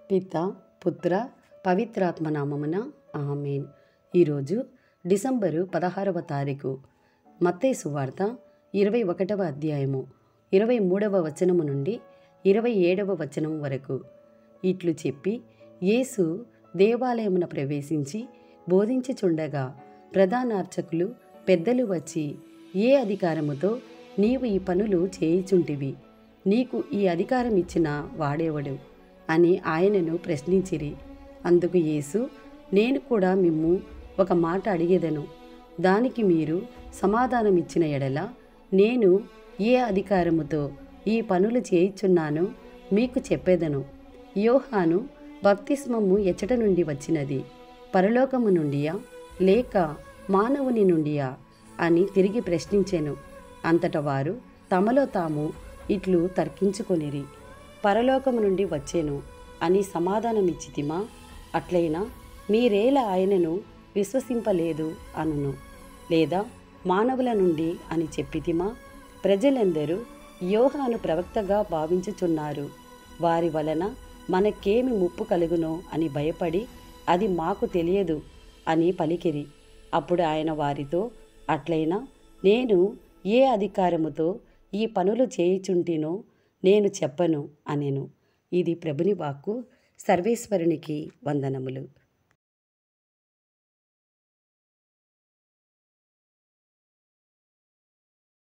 పిత పుత్ర పవిత్రాత్మ నామమున ఆమేన్. ఈరోజు డిసెంబరు 16వ తారీఖు. మత్తయి సువార్త 21వ అధ్యాయము 23వ వచనము నుండి 27వ వచనం వరకు. ఇట్లు చెప్పి యేసు దేవాలయమున ప్రవేశించి బోధించుచుండగా ప్రధానార్చకులు పెద్దలు వచ్చి, ఏ అధికారముతో నీవు ఈ పనులు చేయుచుంటివి? నీకు ఈ అధికారం ఇచ్చిన వాడెవడు అని ఆయనను ప్రశ్నించిరి. అందుకు యేసు, నేను కూడా మిమ్ము ఒక మాట అడిగెదను, దానికి మీరు సమాధానమిచ్చిన ఎడల నేను ఏ అధికారముతో ఈ పనులు చేయుచున్నానో మీకు చెప్పేదను. యోహాను బప్తిస్మము ఎచ్చట నుండి వచ్చినది? పరలోకము నుండియా లేక మానవుని నుండియా అని తిరిగి ప్రశ్నించెను. అంతట వారు తమలో తాము ఇట్లు తర్కించుకొనిరి, పరలోకము నుండి వచ్చెను అని సమాధానమిచ్చితిమా? అట్లయినా మీరేలా ఆయనను విశ్వసింపలేదు అనును, లేదా మానవుల నుండి అని చెప్పితిమా? ప్రజలందరూ యోహాను ప్రవక్తగా భావించుచున్నారు. వారి వలన మనకేమి ముప్పు కలుగునో అని భయపడి అది మాకు తెలియదు అని పలికిరి. అప్పుడు ఆయన వారితో, అట్లయినా నేను ఏ అధికారముతో ఈ పనులు చేయుచుంటినో నేను చెప్పను అనెను. ఇది ప్రభుని వాక్కు. సర్వేశ్వరునికి వందనములు.